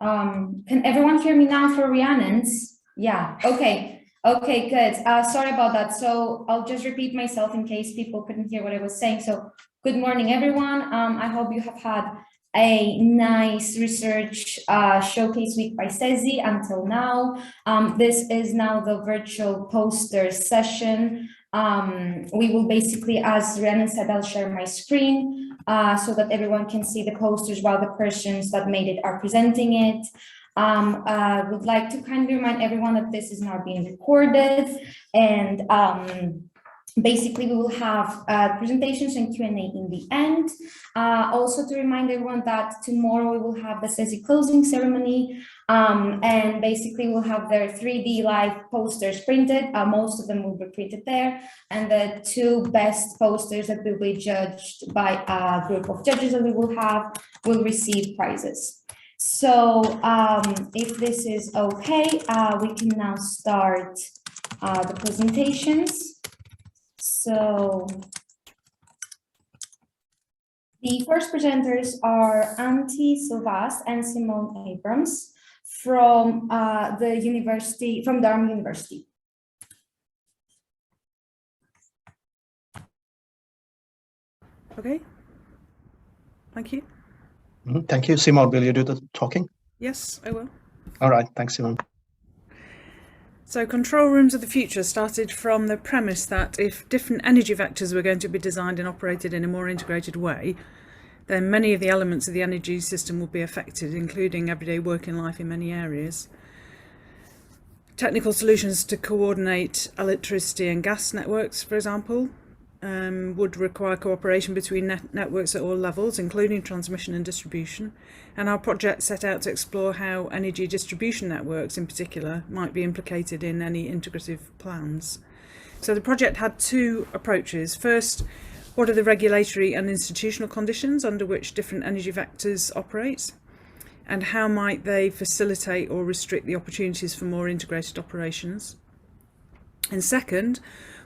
Can everyone hear me now for Rhiannon's? Yeah, okay. Okay, good. Sorry about that. So I'll just repeat myself in case people couldn't hear what I was saying. So good morning, everyone. I hope you have had a nice research showcase week by CESI until now. This is now the virtual poster session. We will basically, as Rhiannon said, I'll share my screen so that everyone can see the posters while the persons that made it are presenting it. Would like to kindly remind everyone that this is now being recorded, and basically we will have presentations and Q&A in the end. Also to remind everyone that tomorrow we will have the CESI closing ceremony, and basically we'll have their 3D live posters printed. Most of them will be printed there, and the two best posters that will be judged by a group of judges that we will have will receive prizes. So if this is okay, we can now start the presentations. So the first presenters are Antti Silvast and Simone Abrams from the university, from Durham University. Okay, thank you. Thank you. Simone, will you do the talking? Yes, I will. All right, thanks, Simone. So control rooms of the future started from the premise that if different energy vectors were going to be designed and operated in a more integrated way, then many of the elements of the energy system would be affected, including everyday working life in many areas. Technical solutions to coordinate electricity and gas networks, for example, would require cooperation between networks at all levels, including transmission and distribution. And our project set out to explore how energy distribution networks in particular might be implicated in any integrative plans. So the project had two approaches. First, what are the regulatory and institutional conditions under which different energy vectors operate? And how might they facilitate or restrict the opportunities for more integrated operations? And second,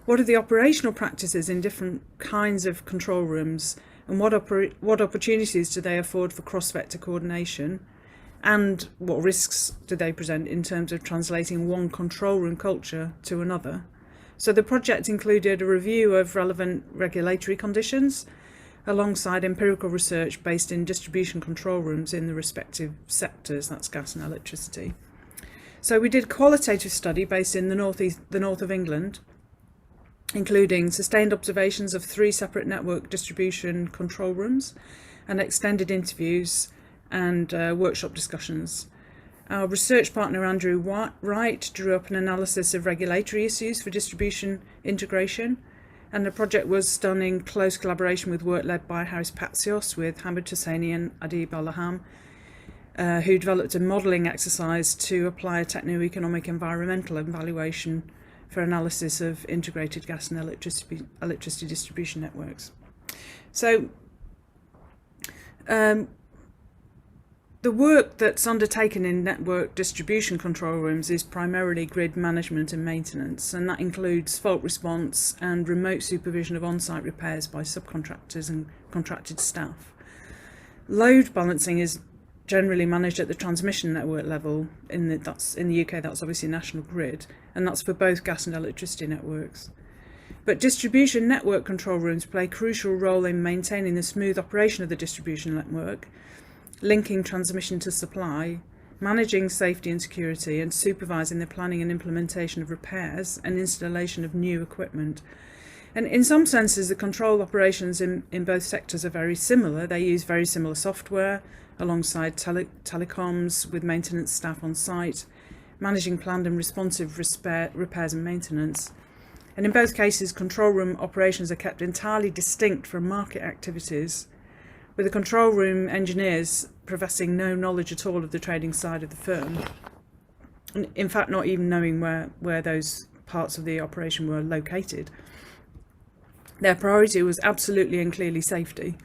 what are the operational practices in different kinds of control rooms, and what opportunities do they afford for cross-vector coordination, and what risks do they present in terms of translating one control room culture to another? So the project included a review of relevant regulatory conditions alongside empirical research based in distribution control rooms in the respective sectors, that's gas and electricity. So we did a qualitative study based in the north of England, including sustained observations of 3 separate network distribution control rooms and extended interviews and workshop discussions. Our research partner Andrew Wright drew up an analysis of regulatory issues for distribution integration, and the project was done in close collaboration with work led by Haris Patsios with Hamid Hosseini and Adib Allaham, who developed a modelling exercise to apply a techno-economic environmental evaluation for analysis of integrated gas and electricity distribution networks. So the work that's undertaken in network distribution control rooms is primarily grid management and maintenance, and that includes fault response and remote supervision of on-site repairs by subcontractors and contracted staff. Load balancing is generally managed at the transmission network level. In the UK, that's obviously National Grid, and that's for both gas and electricity networks. But distribution network control rooms play a crucial role in maintaining the smooth operation of the distribution network, linking transmission to supply, managing safety and security, and supervising the planning and implementation of repairs and installation of new equipment. And in some senses, the control operations in both sectors are very similar. They use very similar software alongside telecoms with maintenance staff on site, managing planned and responsive repairs and maintenance. And in both cases, control room operations are kept entirely distinct from market activities, with the control room engineers professing no knowledge at all of the trading side of the firm, and in fact not even knowing where those parts of the operation were located. Their priority was absolutely and clearly safety,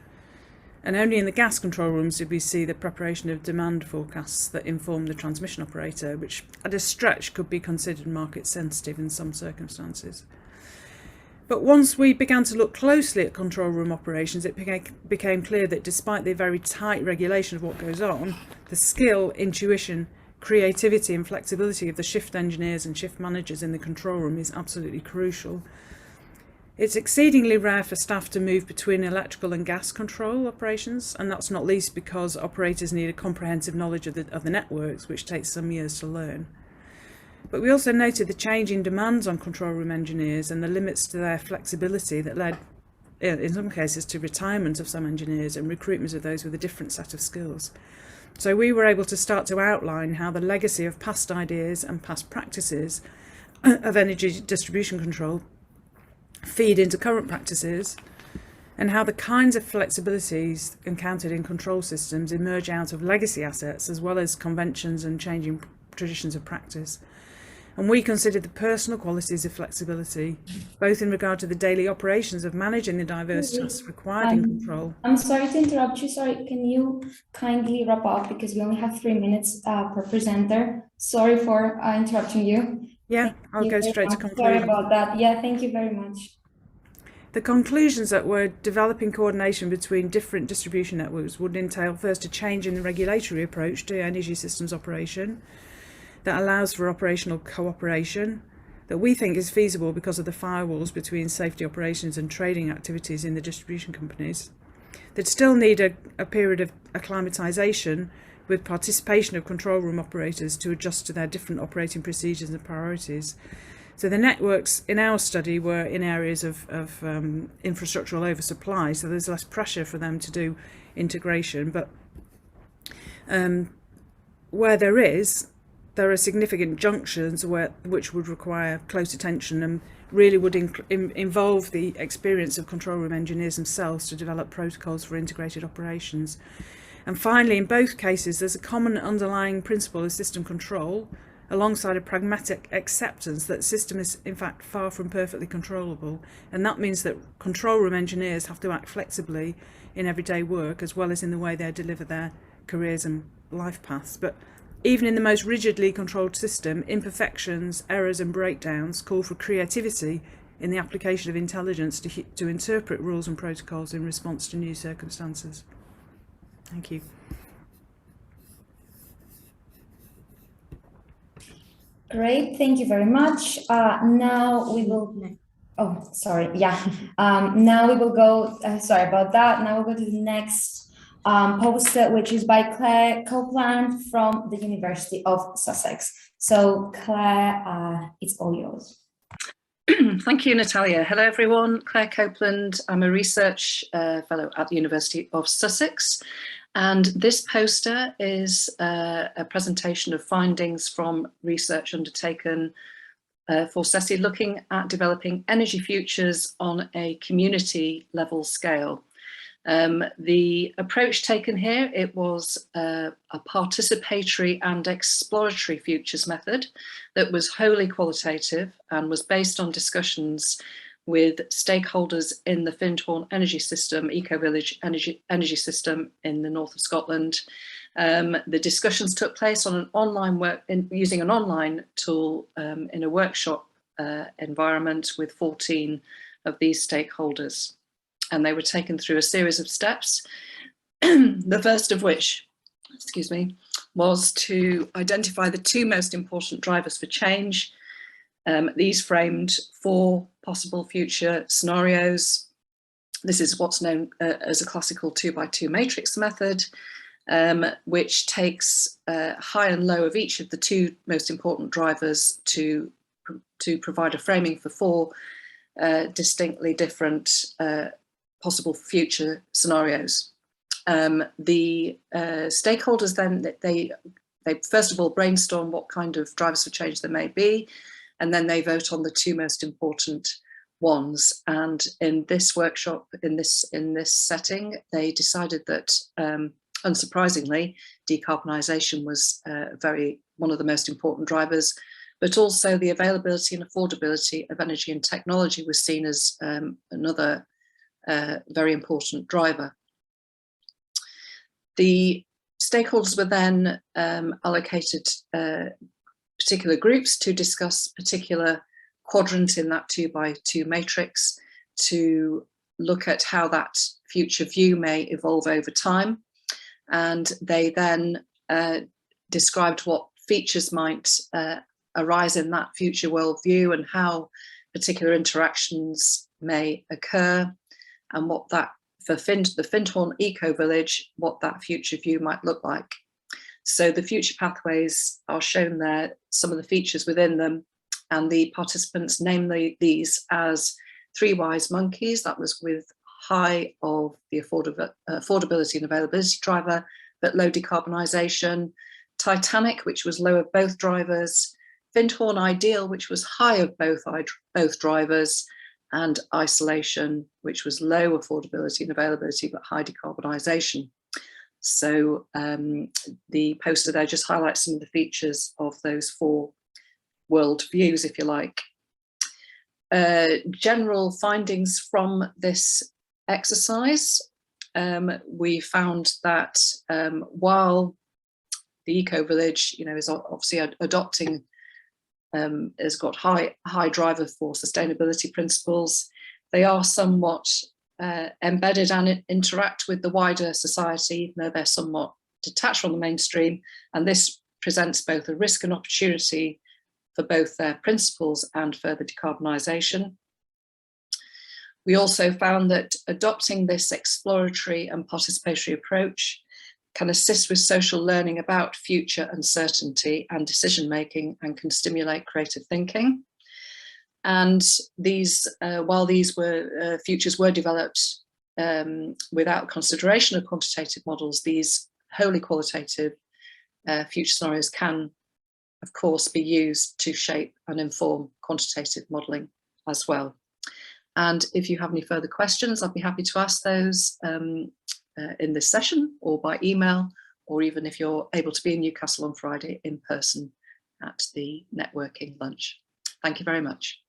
and only in the gas control rooms did we see the preparation of demand forecasts that inform the transmission operator, which at a stretch could be considered market sensitive in some circumstances. But once we began to look closely at control room operations, it became clear that despite the very tight regulation of what goes on, the skill, intuition, creativity and flexibility of the shift engineers and shift managers in the control room is absolutely crucial. It's exceedingly rare for staff to move between electrical and gas control operations, and that's not least because operators need a comprehensive knowledge of the networks, which takes some years to learn. But we also noted the changing demands on control room engineers and the limits to their flexibility that led, in some cases, to retirement of some engineers and recruitment of those with a different set of skills. So we were able to start to outline how the legacy of past ideas and past practices of energy distribution control feed into current practices, and how the kinds of flexibilities encountered in control systems emerge out of legacy assets as well as conventions and changing traditions of practice. And we considered the personal qualities of flexibility, both in regard to the daily operations of managing the diverse tasks required in control. I'm sorry to interrupt you. Sorry, can you kindly wrap up because we only have 3 minutes per presenter. Sorry for interrupting you. Yeah, I'll go straight to conclusion. Sorry about that. Yeah, thank you very much. The conclusions that were developing coordination between different distribution networks would entail first a change in the regulatory approach to energy systems operation that allows for operational cooperation that we think is feasible because of the firewalls between safety operations and trading activities in the distribution companies, that still need a period of acclimatisation with participation of control room operators to adjust to their different operating procedures and priorities. So the networks in our study were in areas of infrastructural oversupply, so there's less pressure for them to do integration. But where there are significant junctions which would require close attention and really would involve the experience of control room engineers themselves to develop protocols for integrated operations. And finally, in both cases, there's a common underlying principle of system control alongside a pragmatic acceptance that the system is in fact far from perfectly controllable, and that means that control room engineers have to act flexibly in everyday work as well as in the way they deliver their careers and life paths. But even in the most rigidly controlled system, imperfections, errors and breakdowns call for creativity in the application of intelligence to interpret rules and protocols in response to new circumstances. Thank you. Great, thank you very much. Now we will, oh, sorry, yeah. Now we will go, sorry about that. Now we'll go to the next poster, which is by Claire Copeland from the University of Sussex. So Claire, it's all yours. Thank you, Natalia. Hello, everyone. Claire Copeland. I'm a research fellow at the University of Sussex. And this poster is a presentation of findings from research undertaken for CESI looking at developing energy futures on a community level scale. The approach taken here, it was a participatory and exploratory futures method that was wholly qualitative and was based on discussions with stakeholders in the Findhorn energy system, eco-village energy system in the north of Scotland. The discussions took place on an online using an online tool in a workshop environment with 14 of these stakeholders. And they were taken through a series of steps, the first of which, excuse me, was to identify the two most important drivers for change. These framed 4 possible future scenarios. This is what's known as a classical 2x2 matrix method, which takes high and low of each of the 2 most important drivers to provide a framing for 4 distinctly different possible future scenarios. The stakeholders then, they first of all brainstorm what kind of drivers for change there may be, and then they vote on the 2 most important ones. And in this workshop, in this setting, they decided that, unsurprisingly, decarbonisation was one of the most important drivers, but also the availability and affordability of energy and technology was seen as another very important driver. The stakeholders were then allocated particular groups to discuss particular quadrant in that 2x2 matrix to look at how that future view may evolve over time. And they then described what features might arise in that future worldview and how particular interactions may occur, and what that, for the Findhorn eco-village, what that future view might look like. So the future pathways are shown there, some of the features within them, and the participants named these as 3 wise monkeys. That was with high of the affordability and availability driver, but low decarbonisation. Titanic, which was low of both drivers. Findhorn Ideal, which was high of both drivers, and Isolation, which was low affordability and availability, but high decarbonisation. So the poster there just highlights some of the features of those 4 world views, if you like. General findings from this exercise. We found that while the eco-village, is obviously adopting, has got high driver for sustainability principles, they are somewhat embedded and interact with the wider society, even though they're somewhat detached from the mainstream. And this presents both a risk and opportunity for both their principles and further decarbonisation. We also found that adopting this exploratory and participatory approach can assist with social learning about future uncertainty and decision-making, and can stimulate creative thinking. And these, while these futures were developed without consideration of quantitative models, these wholly qualitative future scenarios can, of course, be used to shape and inform quantitative modelling as well. And if you have any further questions, I'd be happy to ask those in this session, or by email, or even if you're able to be in Newcastle on Friday in person at the networking lunch. Thank you very much.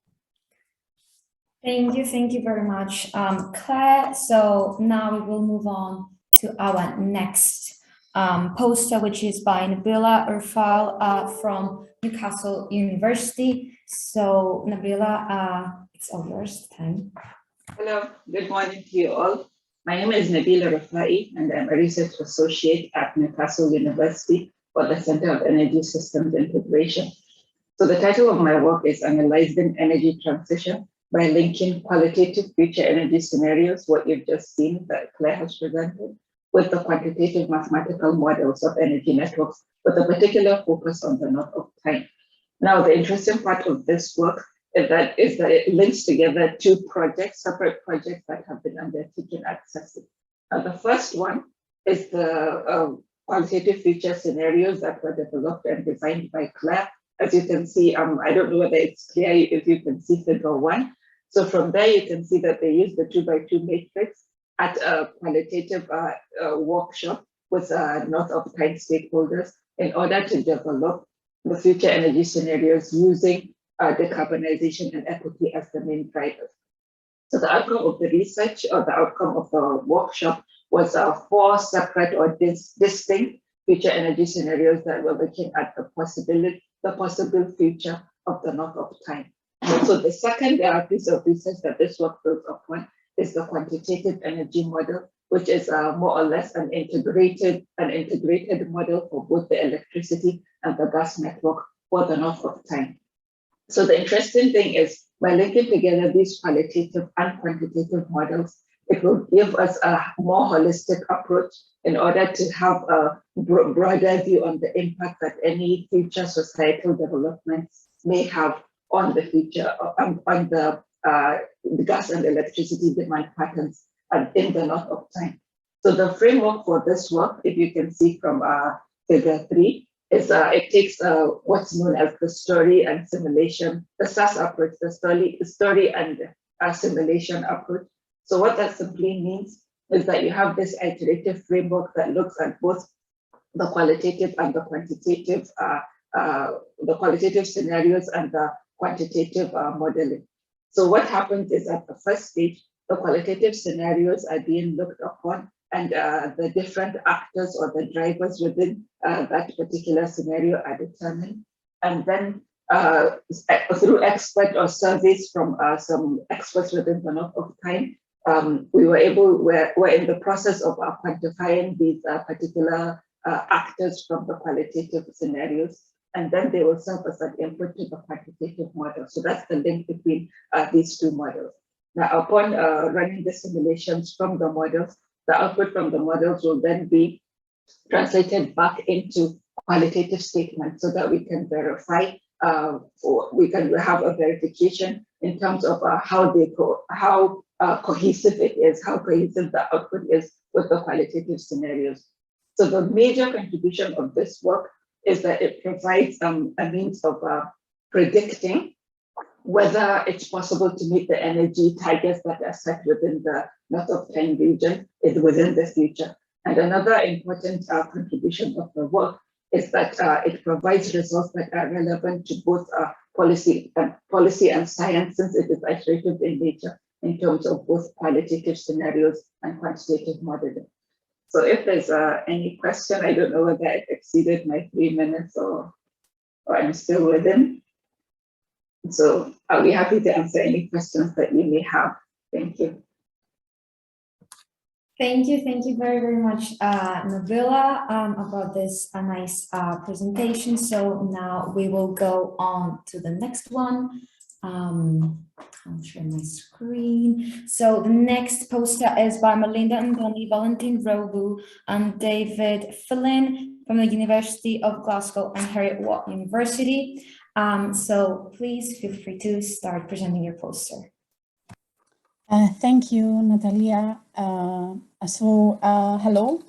Thank you very much, Claire. So now we will move on to our next poster, which is by Nabila Irfal from Newcastle University. So Nabila, it's all yours. Time. Hello, good morning to you all. My name is Nabila Rafai, and I'm a research associate at Newcastle University for the Center of Energy Systems Integration. So the title of my work is Analyzing Energy Transition by linking qualitative future energy scenarios, what you've just seen that Claire has presented, with the quantitative mathematical models of energy networks, with a particular focus on the knot of time. Now, the interesting part of this work is that it links together 2 projects, separate projects that have been undertaken at CESI. The first one is the qualitative future scenarios that were developed and designed by Claire. As you can see, I don't know whether it's clear if you can see figure 1. So from there, you can see that they use the 2x2 matrix at a qualitative workshop with a knot of time stakeholders in order to develop the future energy scenarios using decarbonization and equity as the main drivers. So the outcome of the research, or the outcome of the workshop, was 4 separate or distinct future energy scenarios that were looking at the possible future of the knot of time. And so the second piece of research that this work builds upon is the quantitative energy model, which is more or less an integrated model for both the electricity and the gas network for the knot of time. So the interesting thing is, by linking together these qualitative and quantitative models, it will give us a more holistic approach in order to have a broader view on the impact that any future societal developments may have on the future, on the gas and electricity demand patterns and in the knot of time. So the framework for this work, if you can see from figure 3, is it takes what's known as the story and simulation, the SAS approach, the story and simulation approach. So what that simply means is that you have this iterative framework that looks at both the qualitative and the qualitative scenarios and the quantitative modeling. So what happens is, at the first stage, the qualitative scenarios are being looked upon, and the different actors or the drivers within that particular scenario are determined. And then through expert or surveys from some experts within the North of Tyne, we're in the process of quantifying these particular actors from the qualitative scenarios, and then they will serve as an input to the quantitative model. So that's the link between these two models. Now, upon running the simulations from the models, the output from the models will then be translated back into qualitative statements so that we can verify, or we can have a verification in terms of how cohesive it is, how cohesive the output is with the qualitative scenarios. So the major contribution of this work is that it provides a means of predicting whether it's possible to meet the energy targets that are set within the North of Tyne region within the future. And another important contribution of the work is that it provides results that are relevant to both policy and science, since it is iterative in nature in terms of both qualitative scenarios and quantitative modeling. So if there's any question, I don't know whether it exceeded my 3 minutes or I'm still within. So I'll be happy to answer any questions that you may have. Thank you. Thank you very, very much, Nabila, about this nice presentation. So now we will go on to the next one. I'll share my screen. So the next poster is by Melinda Ndoni, Valentin Robu, and David Flynn from the University of Glasgow and Heriot Watt University. So please feel free to start presenting your poster. Thank you, Natalia. Hello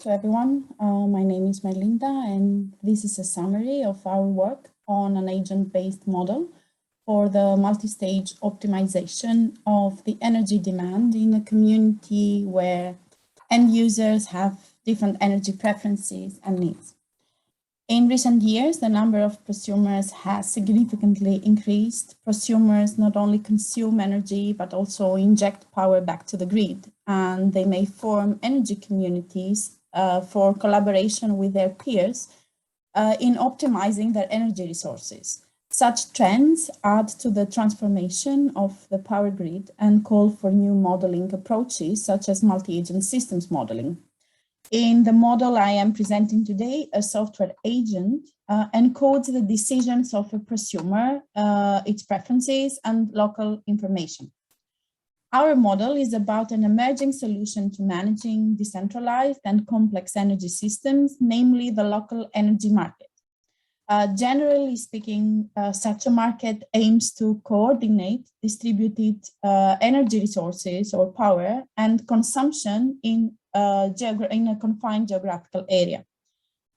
to everyone. My name is Melinda, and this is a summary of our work on an agent-based model for the multi-stage optimization of the energy demand in a community where end users have different energy preferences and needs. In recent years, the number of prosumers has significantly increased. Prosumers not only consume energy, but also inject power back to the grid, and they may form energy communities for collaboration with their peers in optimizing their energy resources. Such trends add to the transformation of the power grid and call for new modeling approaches, such as multi-agent systems modeling. In the model I am presenting today, a software agent encodes the decisions of a prosumer, its preferences, and local information. Our model is about an emerging solution to managing decentralized and complex energy systems, namely the local energy market. Generally speaking, such a market aims to coordinate distributed energy resources or power and consumption in a confined geographical area.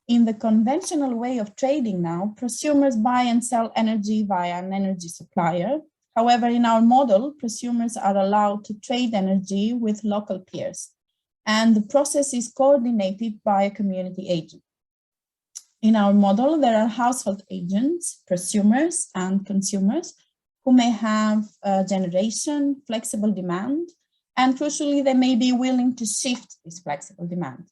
In the conventional way of trading now, prosumers buy and sell energy via an energy supplier. However, in our model, prosumers are allowed to trade energy with local peers, and the process is coordinated by a community agent. In our model, there are household agents, prosumers, and consumers who may have generation, flexible demand, and crucially, they may be willing to shift this flexible demand.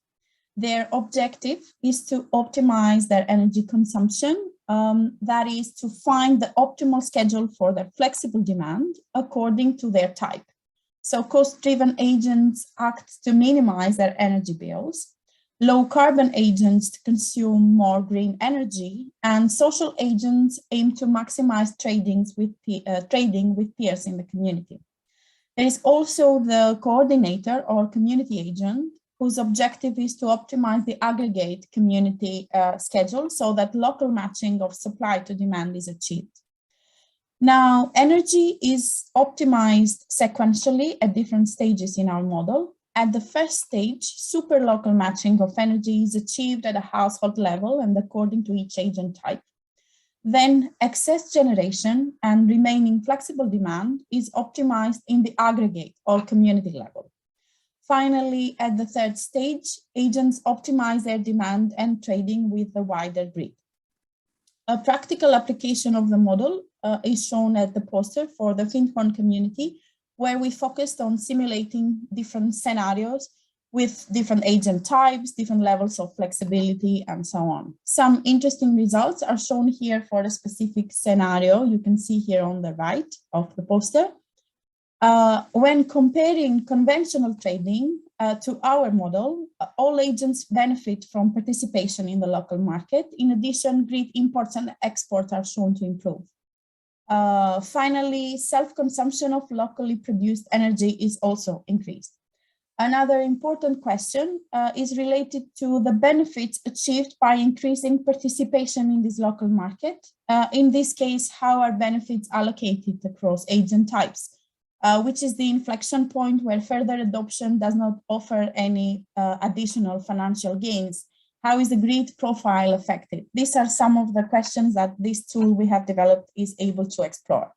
Their objective is to optimize their energy consumption, that is to find the optimal schedule for their flexible demand according to their type. So cost-driven agents act to minimize their energy bills, low carbon agents to consume more green energy, and social agents aim to maximize trading with peers in the community. There is also the coordinator or community agent, whose objective is to optimize the aggregate community schedule so that local matching of supply to demand is achieved. Now, energy is optimized sequentially at different stages in our model. At the first stage, super local matching of energy is achieved at a household level and according to each agent type. Then excess generation and remaining flexible demand is optimized in the aggregate or community level. Finally, at the third stage, agents optimize their demand and trading with the wider grid. A practical application of the model is shown at the poster for the Findhorn community, where we focused on simulating different scenarios with different agent types, different levels of flexibility, and so on. Some interesting results are shown here for a specific scenario. You can see here on the right of the poster. When comparing conventional trading to our model, all agents benefit from participation in the local market. In addition, grid imports and exports are shown to improve. Finally, self-consumption of locally produced energy is also increased. Another important question is related to the benefits achieved by increasing participation in this local market. In this case, how are benefits allocated across agent types? Which is the inflection point where further adoption does not offer any additional financial gains. How is the grid profile affected? These are some of the questions that this tool we have developed is able to explore.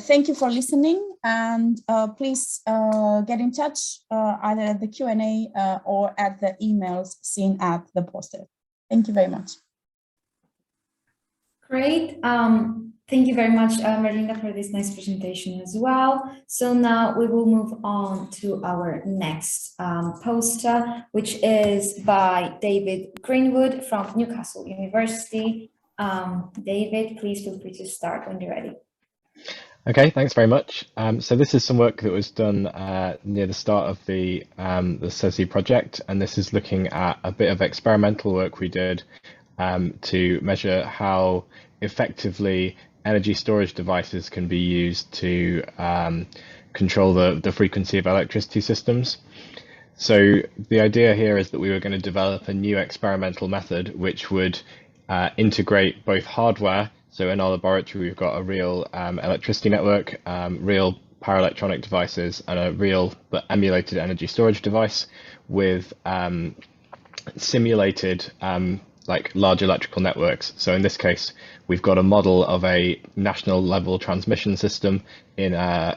Thank you for listening, and please get in touch either at the Q&A or at the emails seen at the poster. Thank you very much. Great. Thank you very much, Merlinda, for this nice presentation as well. So now we will move on to our next poster, which is by David Greenwood from Newcastle University. David, please feel free to start when you're ready. Okay, thanks very much. So this is some work that was done near the start of the CESI project, and this is looking at a bit of experimental work we did to measure how effectively energy storage devices can be used to control the frequency of electricity systems. So the idea here is that we were going to develop a new experimental method which would integrate both hardware. So in our laboratory, we've got a real electricity network, real power electronic devices, and a real but emulated energy storage device with simulated like large electrical networks. So in this case, we've got a model of a national level transmission system in a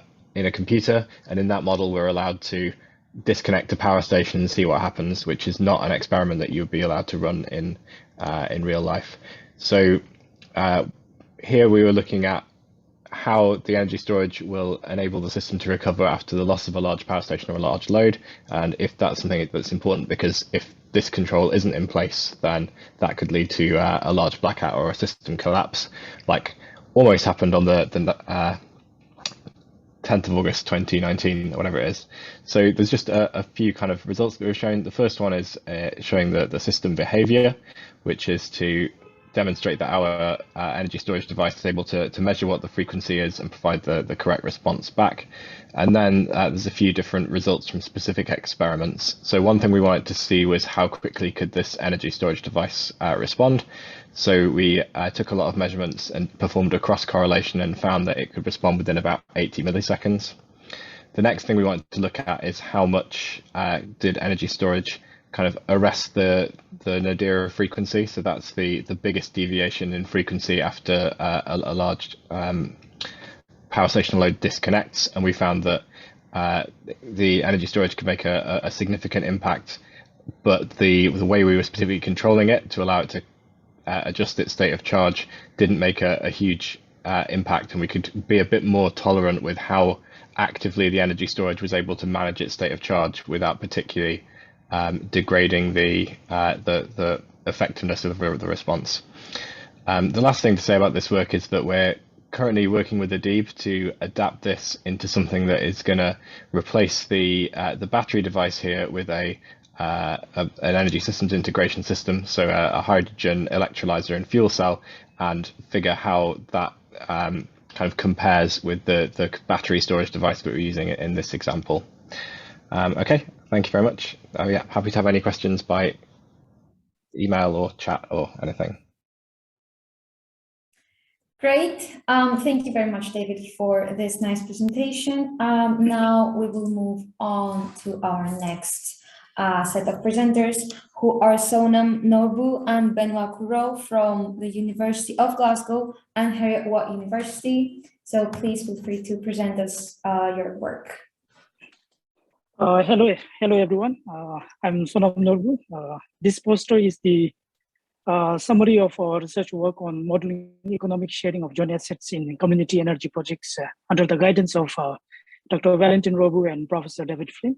computer, and in that model, we're allowed to disconnect a power station and see what happens, which is not an experiment that you would be allowed to run in real life. So here we were looking at how the energy storage will enable the system to recover after the loss of a large power station or a large load, and if that's something that's important, because if this control isn't in place, then that could lead to a large blackout or a system collapse, like almost happened on the 10th of August 2019, or whatever it is. So there's just a few kind of results that we've shown. The first one is showing the system behavior, which is to demonstrate that our energy storage device is able to measure what the frequency is and provide the correct response back. And then there's a few different results from specific experiments. So one thing we wanted to see was how quickly could this energy storage device respond. So we took a lot of measurements and performed a cross correlation and found that it could respond within about 80 milliseconds. The next thing we wanted to look at is how much did energy storage kind of arrest the nadir frequency. So that's the biggest deviation in frequency after a large power station load disconnects, and we found that the energy storage could make a significant impact, but the way we were specifically controlling it to allow it to adjust its state of charge didn't make a huge impact, and we could be a bit more tolerant with how actively the energy storage was able to manage its state of charge without particularly degrading the effectiveness of the response. The last thing to say about this work is that we're currently working with Adib to adapt this into something that is going to replace the battery device here with an energy systems integration system, so a hydrogen electrolyzer and fuel cell, and figure how that kind of compares with the battery storage device that we're using in this example. Okay, thank you very much. Yeah, happy to have any questions by email or chat or anything. Great. Thank you very much, David, for this nice presentation. Now we will move on to our next set of presenters, who are Sonam Norbu and Benoit Courreau from the University of Glasgow and Heriot-Watt University. So please feel free to present us your work. Hello everyone. I'm Sonam Norbu. This poster is the summary of our research work on modeling economic sharing of joint assets in community energy projects under the guidance of Dr. Valentin Robu and Professor David Flynn.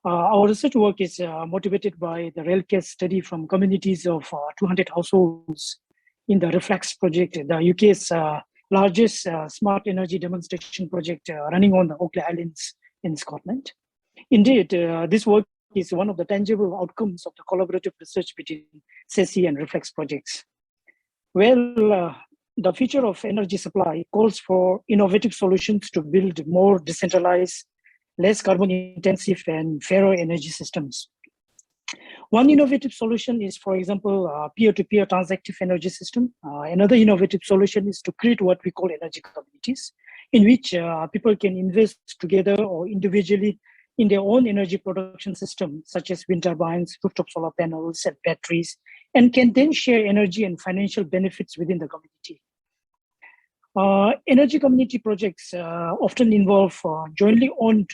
Our research work is motivated by the real case study from communities of 200 households in the Reflex project, the UK's largest smart energy demonstration project running on the Orkney Islands in Scotland. Indeed, this work is one of the tangible outcomes of the collaborative research between CESI and Reflex projects. Well, the future of energy supply calls for innovative solutions to build more decentralized, less carbon intensive and fairer energy systems. One innovative solution is, for example, peer-to-peer transactive energy system. Another innovative solution is to create what we call energy communities, in which people can invest together or individually in their own energy production system, such as wind turbines, rooftop solar panels, and batteries, and can then share energy and financial benefits within the community. Energy community projects often involve jointly owned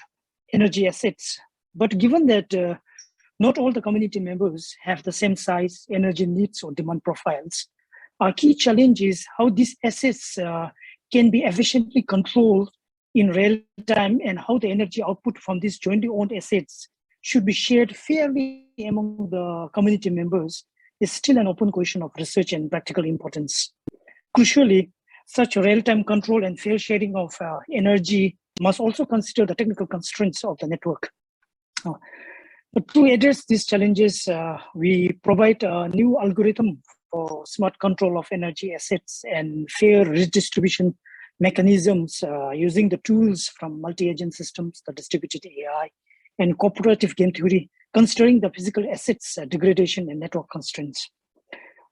energy assets, but given that not all the community members have the same size, energy needs, or demand profiles, our key challenge is how these assets can be efficiently controlled in real time, and how the energy output from these jointly owned assets should be shared fairly among the community members is still an open question of research and practical importance. Crucially, such real-time control and fair sharing of energy must also consider the technical constraints of the network. But to address these challenges, we provide a new algorithm for smart control of energy assets and fair redistribution mechanisms using the tools from multi-agent systems, the distributed AI, and cooperative game theory, considering the physical assets degradation and network constraints.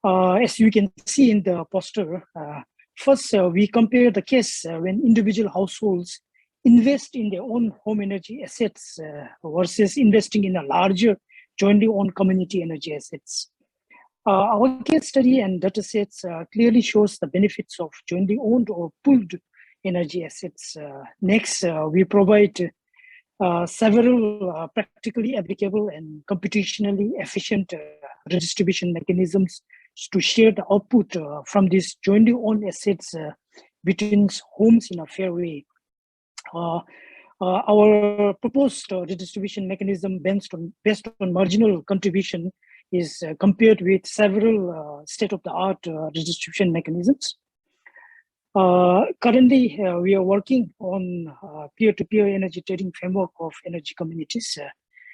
As you can see in the poster, first we compare the case when individual households invest in their own home energy assets versus investing in a larger jointly owned community energy assets. Our case study and datasets clearly shows the benefits of jointly owned or pooled energy assets. Next, we provide several practically applicable and computationally efficient redistribution mechanisms to share the output from these jointly owned assets between homes in a fair way. Our proposed redistribution mechanism based on marginal contribution is compared with several state-of-the-art redistribution mechanisms. Currently, we are working on peer-to-peer energy trading framework of energy communities.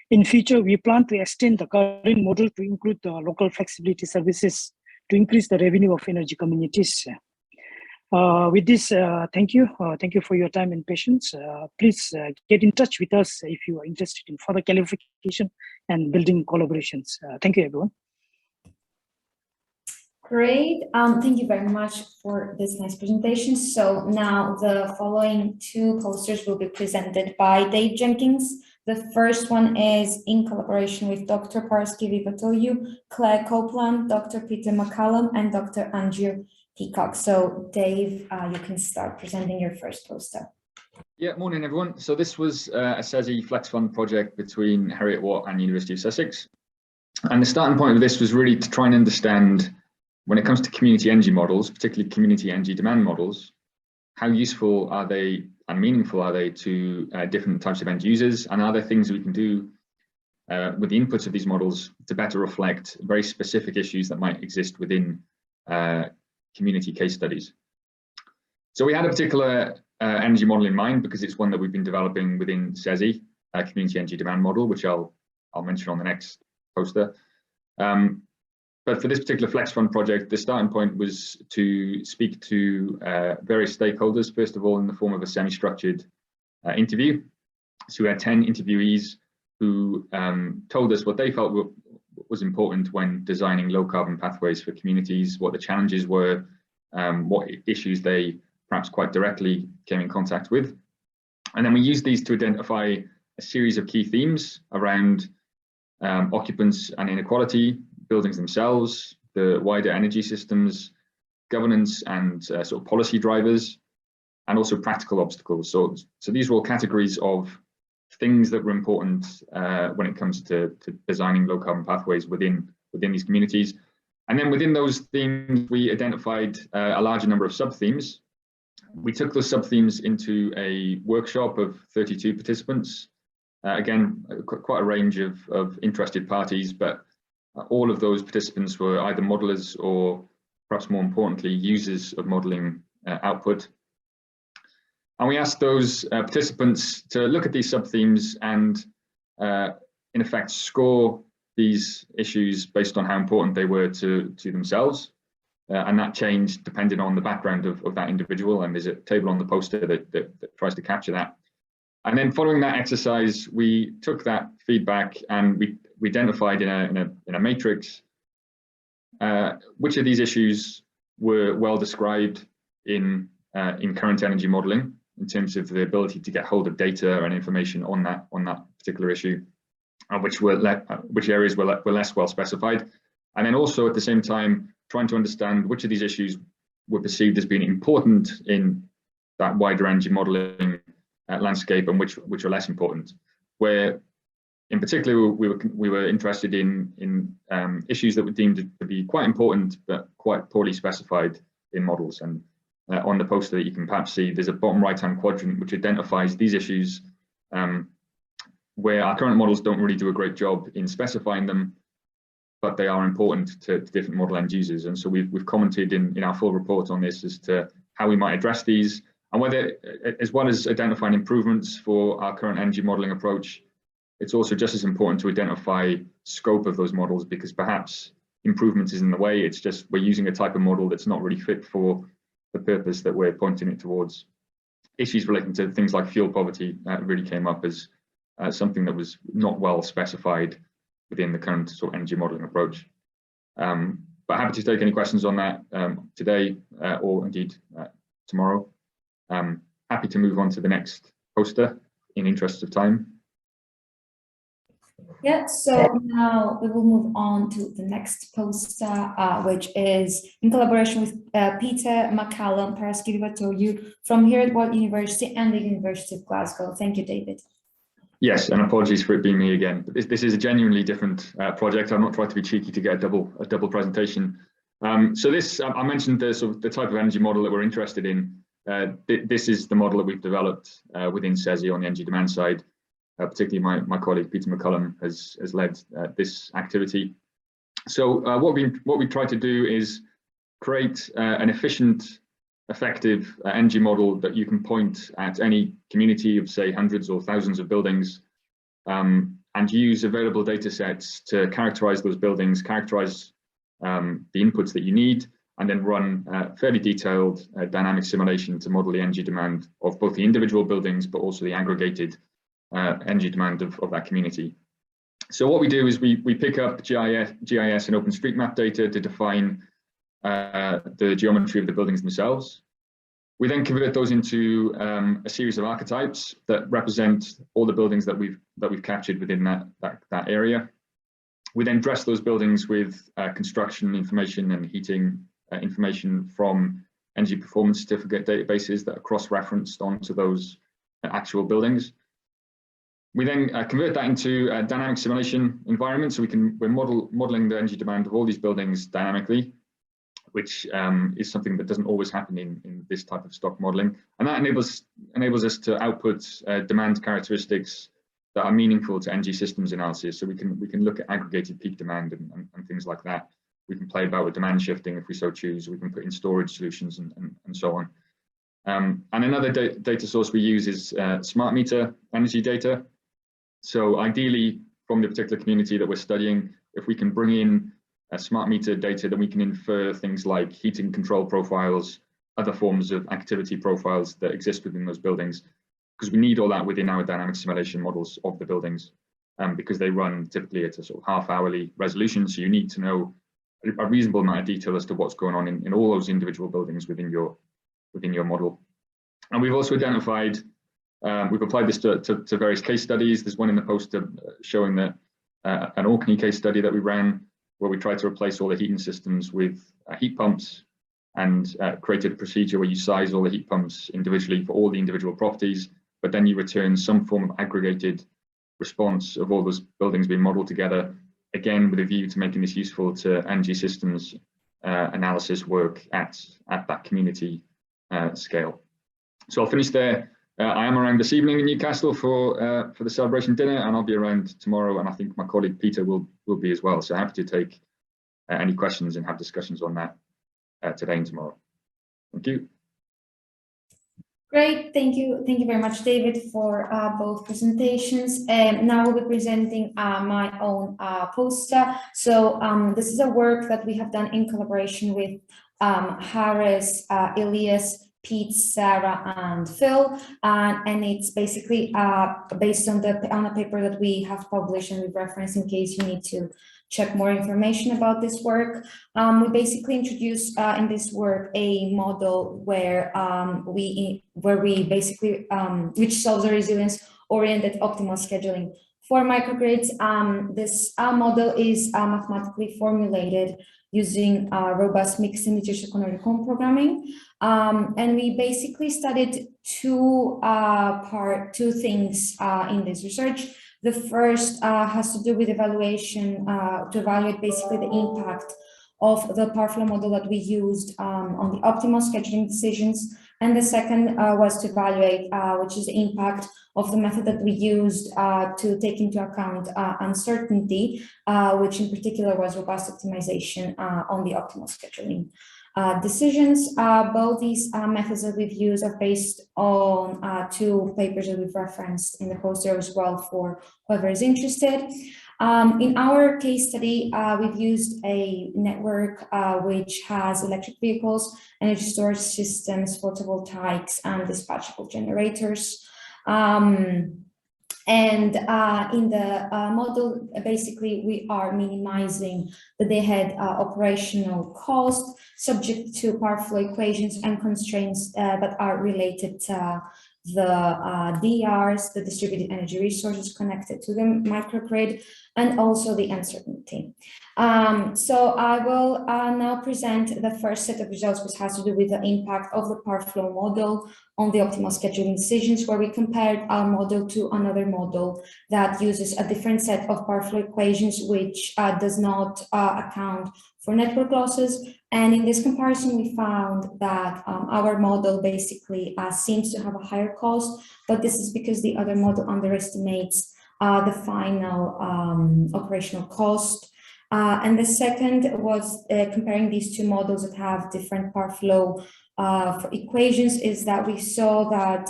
In future, we plan to extend the current model to include the local flexibility services to increase the revenue of energy communities. With this, thank you. Thank you for your time and patience. Please get in touch with us if you are interested in further clarification and building collaborations. Thank you, everyone. Great. Thank you very much for this nice presentation. So now the following two posters will be presented by Dave Jenkins. The first one is in collaboration with Dr. Paraskevi-Vatiliou, Claire Copeland, Dr. Peter McCallum, and Dr. Andrew Peacock. So Dave, you can start presenting your first poster. Yeah, morning everyone. So this was a CESI Flex Fund project between Heriot-Watt and University of Sussex. And the starting point of this was really to try and understand, when it comes to community energy models, particularly community energy demand models, how useful are they and meaningful are they to different types of end users? And are there things we can do with the inputs of these models to better reflect very specific issues that might exist within community case studies? So we had a particular energy model in mind because it's one that we've been developing within CESI, community energy demand model, which I'll mention on the next poster. But for this particular Flex Fund project, the starting point was to speak to various stakeholders, first of all, in the form of a semi-structured interview. So we had 10 interviewees who told us what they felt was important when designing low carbon pathways for communities, what the challenges were, what issues they perhaps quite directly came in contact with. And then we used these to identify a series of key themes around occupants and inequality, buildings themselves, the wider energy systems, governance and sort of policy drivers, and also practical obstacles. So these were all categories of things that were important when it comes to designing low carbon pathways within these communities. And then within those themes, we identified a larger number of sub-themes. We took those sub-themes into a workshop of 32 participants Again, quite a range of interested parties, but all of those participants were either modelers or, perhaps more importantly, users of modeling output. And we asked those participants to look at these sub-themes and, in effect, score these issues based on how important they were to themselves. And that changed depending on the background of that individual. And there's a table on the poster that tries to capture that. And then following that exercise, we took that feedback and we identified in a matrix which of these issues were well described in current energy modeling in terms of the ability to get hold of data and information on that particular issue, and which areas were less well specified. And then also at the same time trying to understand which of these issues were perceived as being important in that wider energy modeling landscape and which are less important. Where in particular we were interested in issues that were deemed to be quite important but quite poorly specified in models. And on the poster that you can perhaps see, there's a bottom right-hand quadrant which identifies these issues where our current models don't really do a great job in specifying them, but they are important to different model end users. And so we've commented in our full report on this as to how we might address these, and whether, as well as identifying improvements for our current energy modeling approach, it's also just as important to identify scope of those models, because perhaps improvement is in the way. It's just we're using a type of model that's not really fit for the purpose that we're pointing it towards. Issues relating to things like fuel poverty really came up as something that was not well specified within the current sort of energy modeling approach. But happy to take any questions on that today or indeed tomorrow. Happy to move on to the next poster in interest of time. Yeah, so now we will move on to the next poster, which is in collaboration with Peter McCallum, Paraskivatoyu, from here at World University and the University of Glasgow. Thank you, David. Yes, and apologies for it being me again. This is a genuinely different project. I'm not trying to be cheeky to get a double presentation. So this, I mentioned the type of energy model that we're interested in. This is the model that we've developed within CESI on the energy demand side. Particularly my colleague Peter McCallum has led this activity. So what we try to do is create an efficient, effective energy model that you can point at any community of, say, hundreds or thousands of buildings, and use available data sets to characterize those buildings, characterize the inputs that you need, and then run fairly detailed dynamic simulation to model the energy demand of both the individual buildings, but also the aggregated energy demand of that community. So what we do is we pick up GIS and OpenStreetMap data to define the geometry of the buildings themselves. We then convert those into a series of archetypes that represent all the buildings that we've captured within that area. We then dress those buildings with construction information and heating information from energy performance certificate databases that are cross-referenced onto those actual buildings. We then convert that into a dynamic simulation environment, so we're modeling the energy demand of all these buildings dynamically, which is something that doesn't always happen in this type of stock modeling, and that enables us to output demand characteristics that are meaningful to energy systems analysis. So we can look at aggregated peak demand and things like that. We can play about with demand shifting if we so choose. We can put in storage solutions and so on. And another data source we use is smart meter energy data. So ideally, from the particular community that we're studying, if we can bring in smart meter data, then we can infer things like heating control profiles, other forms of activity profiles that exist within those buildings, because we need all that within our dynamic simulation models of the buildings, because they run typically at a sort of half-hourly resolution. So you need to know a reasonable amount of detail as to what's going on in all those individual buildings within your model. And we've also identified, we've applied this to various case studies. There's one in the poster showing that an Orkney case study that we ran, where we tried to replace all the heating systems with heat pumps, and created a procedure where you size all the heat pumps individually for all the individual properties, but then you return some form of aggregated response of all those buildings being modeled together, again with a view to making this useful to energy systems analysis work at that community scale. So I'll finish there. I am around this evening in Newcastle for the celebration dinner, and I'll be around tomorrow, and I think my colleague Peter will be as well. So happy to take any questions and have discussions on that today and tomorrow. Thank you. Great, thank you very much, David, for both presentations. Now we'll be presenting my own poster. So this is a work that we have done in collaboration with Harris, Elias, Pete, Sarah, and Phil, and it's basically based on a paper that we have published and we reference in case you need to check more information about this work. We basically introduce in this work a model where we basically which solves a resilience-oriented optimal scheduling for microgrids. This model is mathematically formulated using robust mixed integer secondary home programming, and we basically studied two things in this research. The first has to do with evaluation, to evaluate basically the impact of the power flow model that we used on the optimal scheduling decisions. And the second was to evaluate, which is the impact of the method that we used to take into account uncertainty, which in particular was robust optimization on the optimal scheduling decisions. Both these methods that we've used are based on two papers that we've referenced in the poster as well for whoever is interested. In our case study, we've used a network which has electric vehicles, energy storage systems, photovoltaics, and dispatchable generators. And in the model, basically, we are minimizing the day-ahead operational cost subject to power flow equations and constraints that are related to the DRs, the distributed energy resources connected to the microgrid, and also the uncertainty. So I will now present the first set of results, which has to do with the impact of the power flow model on the optimal scheduling decisions, where we compared our model to another model that uses a different set of power flow equations, which does not account for network losses. And in this comparison, we found that our model basically seems to have a higher cost, but this is because the other model underestimates the final operational cost. And the second was comparing these two models that have different power flow for equations, is that we saw that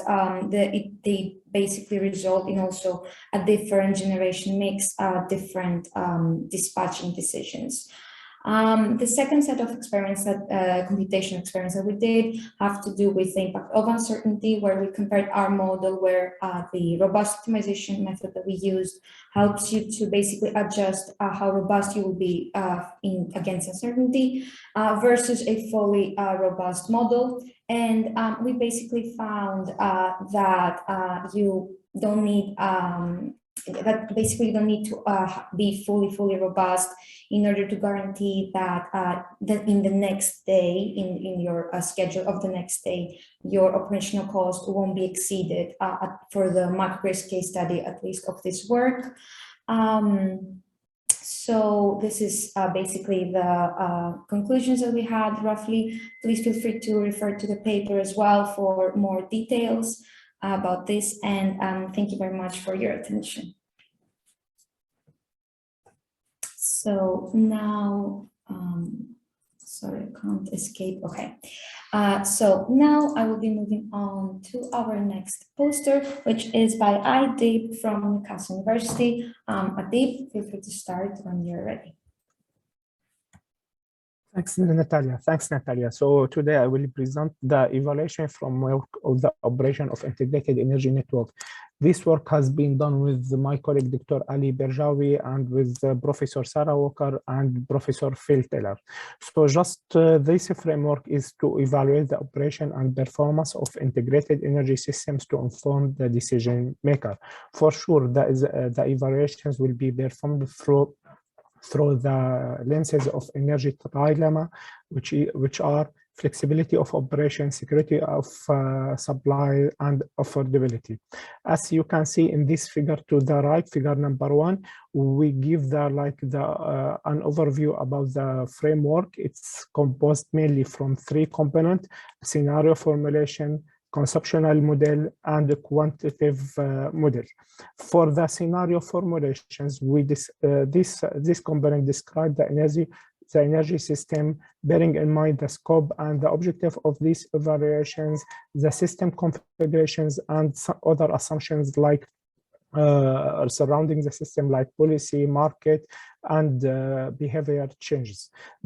they basically result in also a different generation mix, different dispatching decisions. The second set of experiments, computation experiments that we did, have to do with the impact of uncertainty, where we compared our model where the robust optimization method that we used helps you to basically adjust how robust you will be against uncertainty versus a fully robust model. And we basically found that you don't need that basically you don't need to be fully robust in order to guarantee that that in the next day, in your schedule of the next day, your operational cost won't be exceeded for the microgrid case study, at least of this work. So this is basically the conclusions that we had roughly. Please feel free to refer to the paper as well for more details about this, and thank you very much for your attention. So now, sorry, I can't escape. Okay, so now I will be moving on to our next poster, which is by Adib from Newcastle University. Adib, feel free to start when you're ready. Thanks, Natalia. So today I will present the evaluation framework of the operation of integrated energy network. This work has been done with my colleague, Dr. Ali Berjawi, and with Professor Sarah Walker and Professor Phil Taylor. So just this framework is to evaluate the operation and performance of integrated energy systems to inform the decision maker. For sure, the evaluations will be performed through the lenses of energy trilemma, which are flexibility of operation, security of supply, and affordability. As you can see in this figure to the right, figure number 1, we give an overview about the framework. It's composed mainly from 3 components: scenario formulation, conceptual model, and a quantitative model. For the scenario formulations, this component describe the energy system, bearing in mind the scope and the objective of these evaluations, the system configurations, and some other assumptions like surrounding the system, like policy, market, and behavior changes.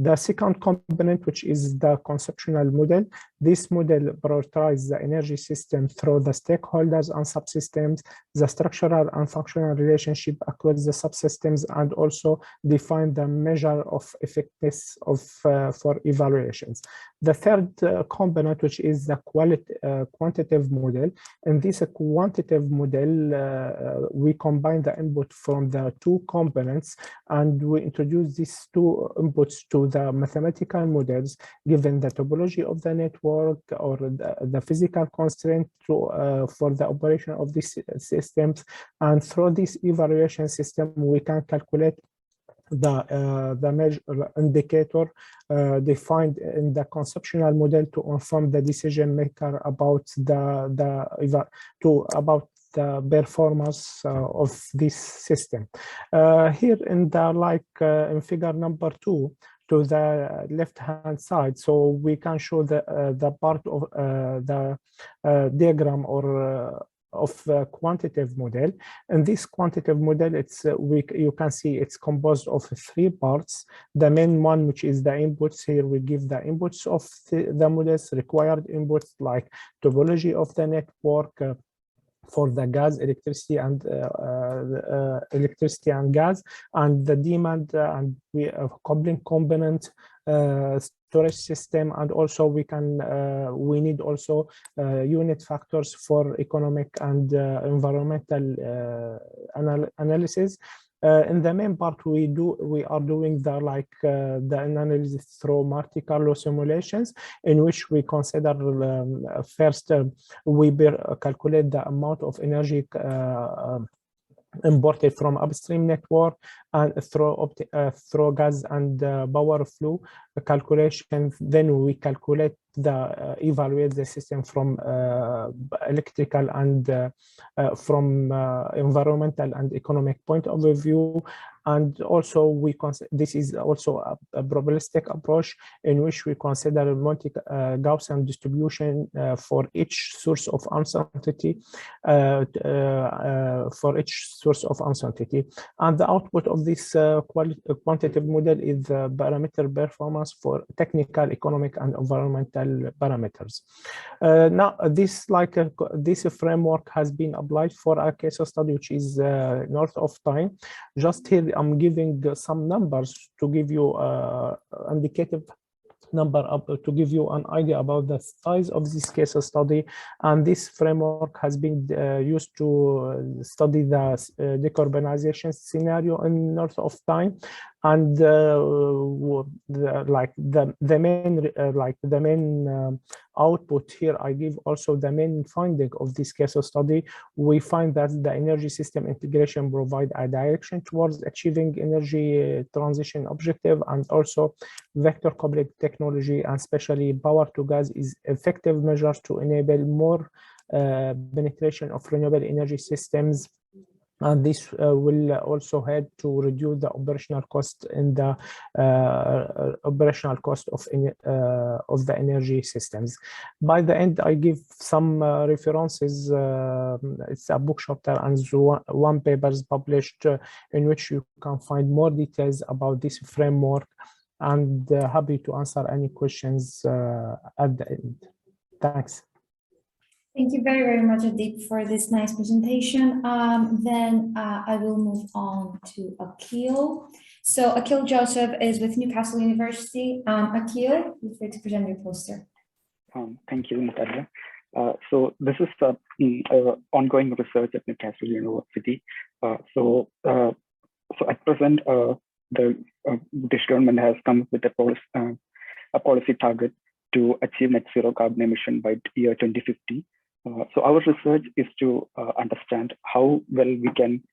The second component, which is the conceptual model, this model prioritizes the energy system through the stakeholders and subsystems, the structural and functional relationship across the subsystems, and also define the measure of effectiveness of for evaluations. The third component, which is the quantitative model. In this quantitative model, we combine the input from the two components, and we introduce these two inputs to the mathematical models, given the topology of the network or the physical constraint for the operation of these systems. And through this evaluation system, we can calculate the measure indicator defined in the conceptual model to inform the decision maker about the performance of this system. Here in the in figure number 2 to the left hand side, so we can show the part of the diagram or of quantitative model. And this quantitative model, you can see it's composed of 3 parts. The main one, which is the inputs, here we give the inputs of the models, required inputs like topology of the network, for the gas, electricity, and gas, and the demand, and we have coupling component, storage system, and also we need also unit factors for economic and environmental analysis. In the main part, we are doing the analysis through Monte Carlo simulations, in which we consider first we calculate the amount of energy imported from upstream network and through gas and power flow calculations. Then we calculate evaluate the system from electrical and from environmental and economic point of view. And also this is also a probabilistic approach in which we consider Gaussian distribution for each source of uncertainty, and the output of this quantitative model is the parameter performance for technical, economic, and environmental parameters. Now this framework has been applied for a case study which is north of time. Just here I'm giving some numbers to give you indicative number to give you an idea about the size of this case study. And this framework has been used to study the decarbonization scenario in north of time. And the main output here, I give also the main finding of this case study. We find that the energy system integration provide a direction towards achieving energy transition objective, and also vector coupling technology, and especially power to gas, is effective measures to enable more penetration of renewable energy systems. And this will also help to reduce the operational cost in the operational cost of the energy systems. By the end, I give some references. It's a book chapter and one paper is published in which you can find more details about this framework. And happy to answer any questions at the end. Thanks. Thank you very, very much, Adib, for this nice presentation. Then I will move on to Akil. So Akil Joseph is with Newcastle University. Akil, feel free to present your poster. Thank you, Natalia. So this is ongoing research at Newcastle University. So at present, the British government has come up with a policy target to achieve net zero carbon emission by year 2050. So our research is to understand how well we can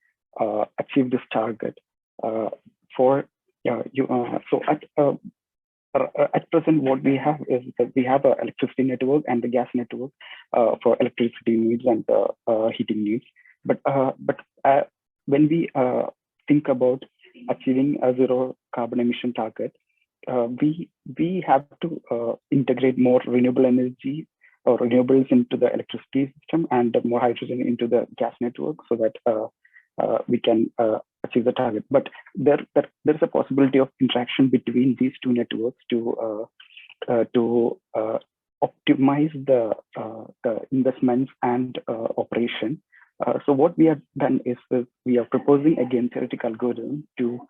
achieve this target. at present, what we have is that we have an electricity network and the gas network for electricity needs and heating needs. But when we think about achieving a zero carbon emission target, we have to integrate more renewable energy or renewables into the electricity system and more hydrogen into the gas network, so that we can achieve the target. But there's a possibility of interaction between these two networks to optimize the investments and operation. So what we have done is we are proposing a game theoretic algorithm to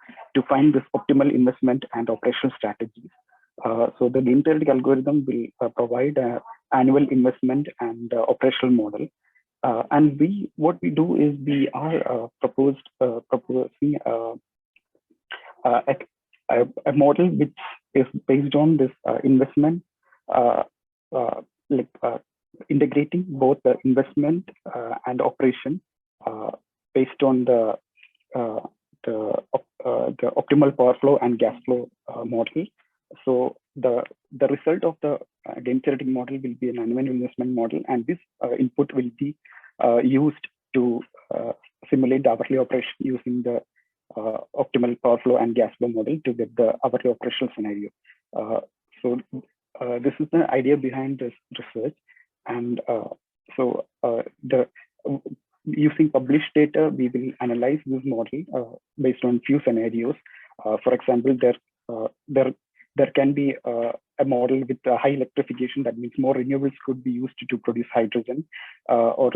find this optimal investment and operational strategies. So the game theoretic algorithm will provide an annual investment and operational model. And what we do is we are proposing a model which is based on this investment, integrating both the investment and operation based on the optimal power flow and gas flow model. So the result of the game theoretic model will be an annual investment model, and this input will be used to simulate the hourly operation using the optimal power flow and gas flow model to get the hourly operational scenario. So this is the idea behind this research, and using published data, we will analyze this model based on few scenarios. For example, there can be a model with a high electrification. That means more renewables could be used to produce hydrogen, or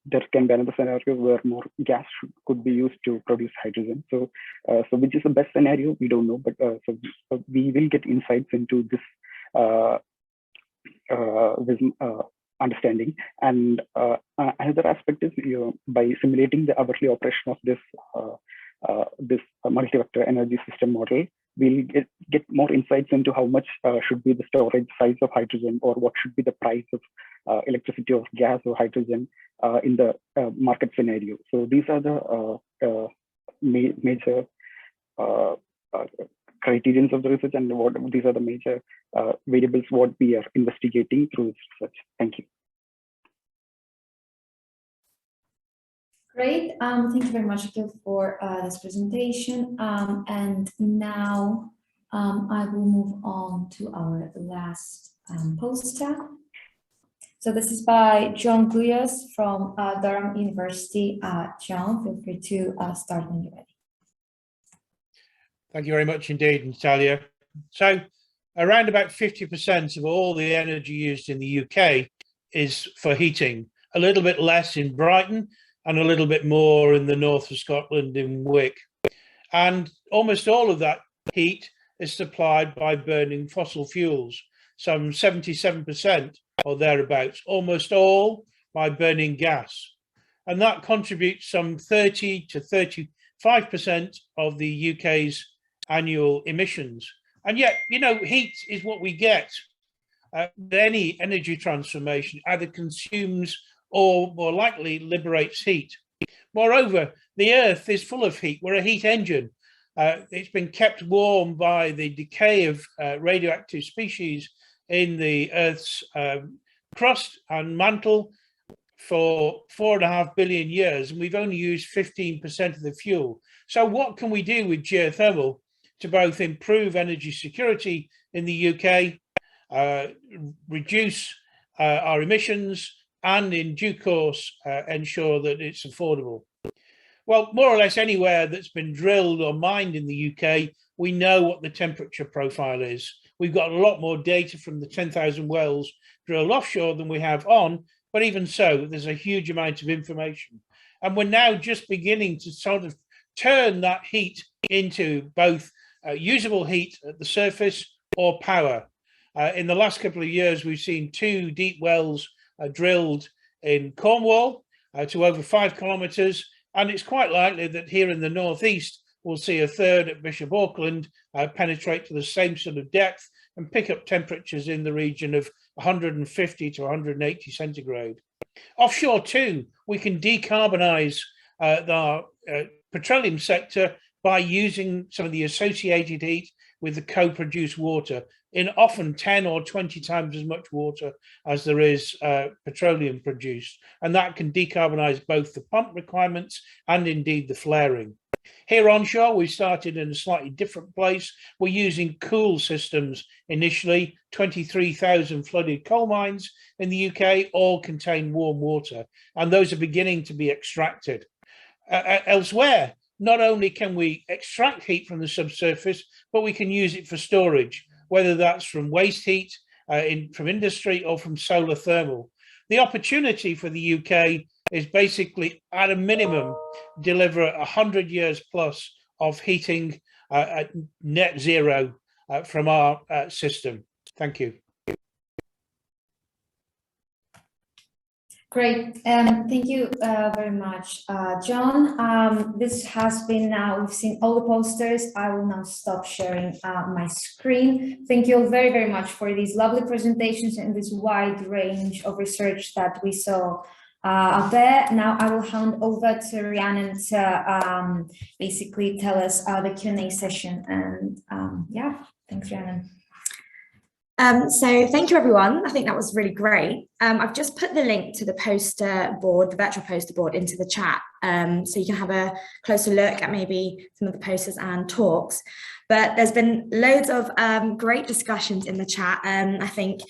there can be another scenario where more gas could be used to produce hydrogen. So which is the best scenario? We don't know, but so we will get insights into this understanding. And another aspect is by simulating the hourly operation of this multi-vector energy system model, we'll get more insights into how much should be the storage size of hydrogen, or what should be the price of electricity or gas or hydrogen in the market scenario. So these are the major criterions of the research, and these are the major variables what we are investigating through this research. Thank you. Great. Thank you very much, Akhil, for this presentation. And now I will move on to our last poster. So this is by John Gleas from Durham University. John, feel free to start when you're ready. Thank you very much indeed, Natalia. So around about 50% of all the energy used in the UK is for heating, a little bit less in Brighton, and a little bit more in the north of Scotland in Wick. And almost all of that heat is supplied by burning fossil fuels, some 77% or thereabouts, almost all by burning gas. And that contributes some 30 to 35% of the UK's annual emissions. And yet, heat is what we get. Any energy transformation either consumes or more likely liberates heat. Moreover, the Earth is full of heat. We're a heat engine. It's been kept warm by the decay of radioactive species in the Earth's crust and mantle for 4.5 billion years, and we've only used 15% of the fuel. So what can we do with geothermal to both improve energy security in the UK, reduce our emissions, and in due course ensure that it's affordable? Well, more or less anywhere that's been drilled or mined in the UK, we know what the temperature profile is. We've got a lot more data from the 10,000 wells drilled offshore than we have on, but even so, there's a huge amount of information. And we're now just beginning to sort of turn that heat into both usable heat at the surface or power. In the last couple of years, we've seen 2 deep wells drilled in Cornwall to over 5 kilometres, and it's quite likely that here in the northeast we'll see a third at Bishop Auckland penetrate to the same sort of depth and pick up temperatures in the region of 150 to 180 centigrade. Offshore too, we can decarbonise the petroleum sector by using some of the associated heat with the co-produced water in often 10 or 20 times as much water as there is petroleum produced. And that can decarbonize both the pump requirements and indeed the flaring. Here onshore, we started in a slightly different place. We're using cool systems initially. 23,000 flooded coal mines in the UK all contain warm water, and those are beginning to be extracted. Elsewhere, not only can we extract heat from the subsurface, but we can use it for storage, whether that's from waste heat, from industry, or from solar thermal. The opportunity for the UK is basically, at a minimum, deliver 100 years plus of heating at net zero from our system. Thank you. Great, thank you very much, John. This has been now, we've seen all the posters. I will now stop sharing my screen. Thank you all very, very much for these lovely presentations and this wide range of research that we saw out there. Now I will hand over to Rhiannon to basically tell us the Q&A session. And yeah, thanks, Rhiannon. So thank you, everyone. I think that was really great. I've just put the link to the poster board, the virtual poster board, into the chat, so you can have a closer look at maybe some of the posters and talks. But there's been loads of great discussions in the chat. I think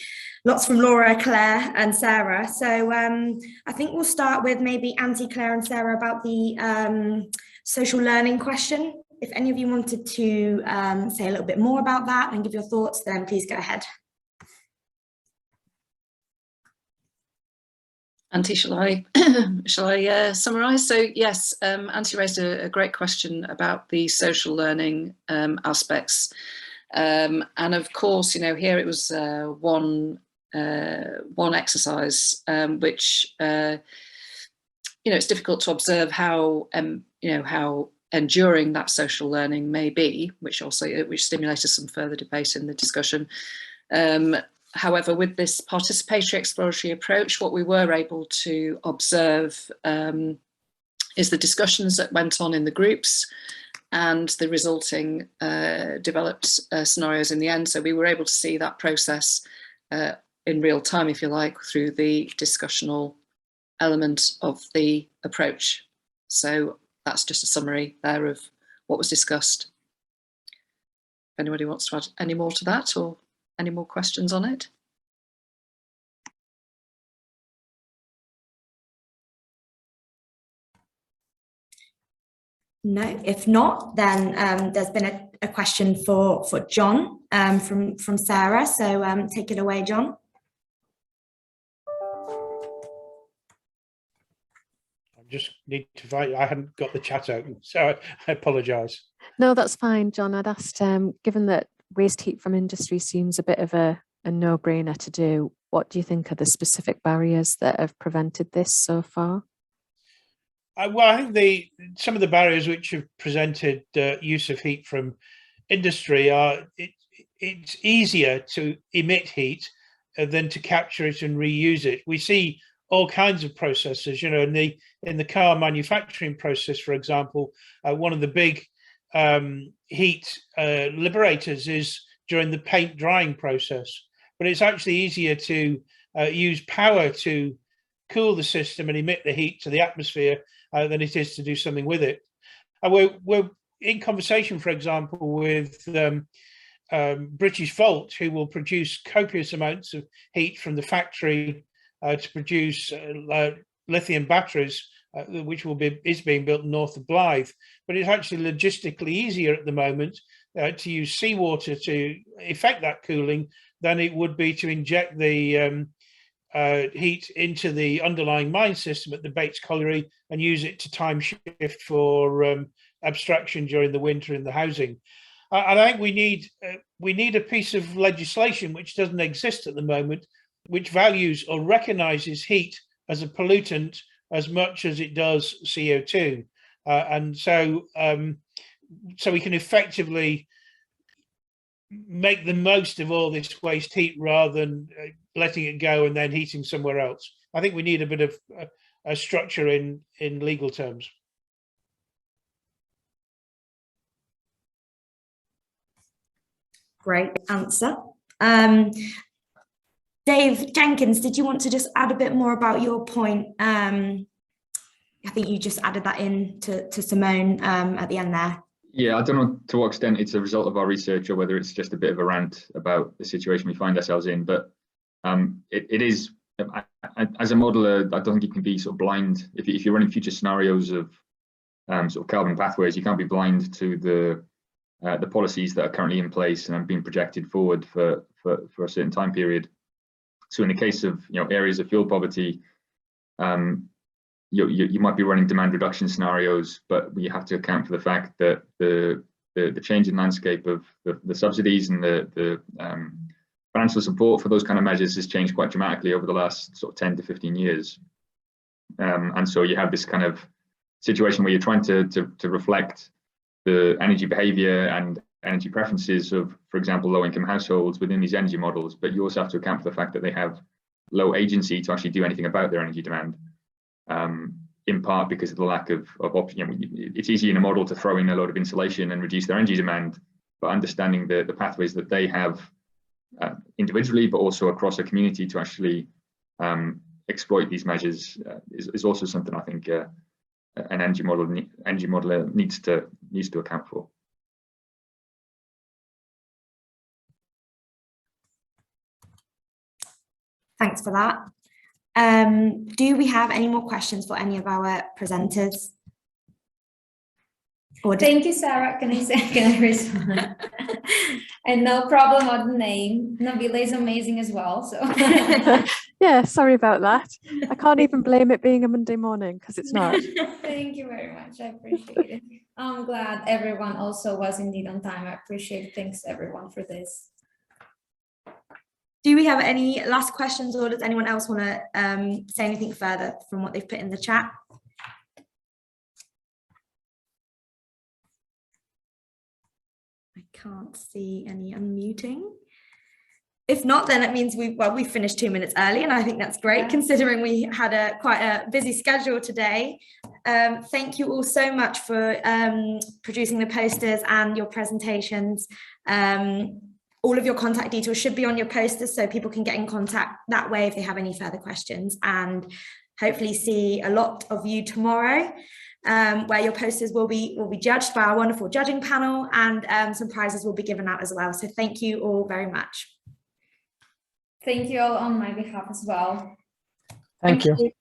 lots from Laura, Claire and Sarah. So I think we'll start with maybe Auntie Claire and Sarah about the social learning question. If any of you wanted to say a little bit more about that and give your thoughts, then please go ahead. Auntie, shall I summarise? So yes, Auntie raised a great question about the social learning aspects, and of course, you know, here it was one exercise, which you know, it's difficult to observe how you know, how enduring that social learning may be, which stimulated some further debate in the discussion. However, with this participatory exploratory approach, what we were able to observe is the discussions that went on in the groups and the resulting developed scenarios in the end. So we were able to see that process in real time, if you like, through the discussional element of the approach. So that's just a summary there of what was discussed. If anybody wants to add any more to that, or any more questions on it? No, if not, then there's been a question for John from Sarah. So take it away, John. I just need to find, I hadn't got the chat open, so I apologise. No, that's fine, John. I'd asked, given that waste heat from industry seems a bit of a no-brainer to do, what do you think are the specific barriers that have prevented this so far? Well, I think some of the barriers which have presented use of heat from industry are it's easier to emit heat than to capture it and reuse it. We see all kinds of processes, you know, in the car manufacturing process, for example, one of the big heat liberators is during the paint drying process, but it's actually easier to use power to cool the system and emit the heat to the atmosphere than it is to do something with it. We're in conversation, for example, with British Volt, who will produce copious amounts of heat from the factory to produce lithium batteries, which is being built north of Blyth. But it's actually logistically easier at the moment to use seawater to effect that cooling than it would be to inject the heat into the underlying mine system at the Bates Colliery and use it to time shift for abstraction during the winter in the housing. And I think we need a piece of legislation which doesn't exist at the moment, which values or recognises heat as a pollutant as much as it does CO2, and so we can effectively make the most of all this waste heat rather than letting it go and then heating somewhere else. I think we need a bit of a structure in legal terms. Great answer. Dave Jenkins, did you want to just add a bit more about your point? I think you just added that in to Simone at the end there. Yeah, I don't know to what extent it's a result of our research or whether it's just a bit of a rant about the situation we find ourselves in, but it is, as a modeler, I don't think you can be sort of blind. If you're running future scenarios of sort of carbon pathways, you can't be blind to the policies that are currently in place and being projected forward for a certain time period. So in the case of areas of fuel poverty, you might be running demand reduction scenarios, but you have to account for the fact that the changing landscape of the subsidies and the financial support for those kind of measures has changed quite dramatically over the last sort of 10 to 15 years. And so you have this kind of situation where you're trying to reflect the energy behavior and energy preferences of, for example, low-income households within these energy models, but you also have to account for the fact that they have low agency to actually do anything about their energy demand, in part because of the lack of option. It's easy in a model to throw in a load of insulation and reduce their energy demand, but understanding the pathways that they have individually, but also across a community to actually exploit these measures is also something I think an energy modeler needs to account for. Thanks for that. Do we have any more questions for any of our presenters? Thank you, Sarah. Can I respond? And no problem on the name. Nabila is amazing as well. So yeah, sorry about that. I can't even blame it being a Monday morning because it's not. Thank you very much. I appreciate it. I'm glad everyone also was indeed on time. I appreciate it. Thanks everyone for this. Do we have any last questions, or does anyone else want to say anything further from what they've put in the chat? I can't see any unmuting. If not, then it means we finished 2 minutes early, and I think that's great, considering we had quite a busy schedule today. Thank you all so much for producing the posters and your presentations. All of your contact details should be on your posters so people can get in contact that way if they have any further questions, and hopefully see a lot of you tomorrow, where your posters will be judged by our wonderful judging panel, and some prizes will be given out as well. So thank you all very much. Thank you all on my behalf as well. Thank you.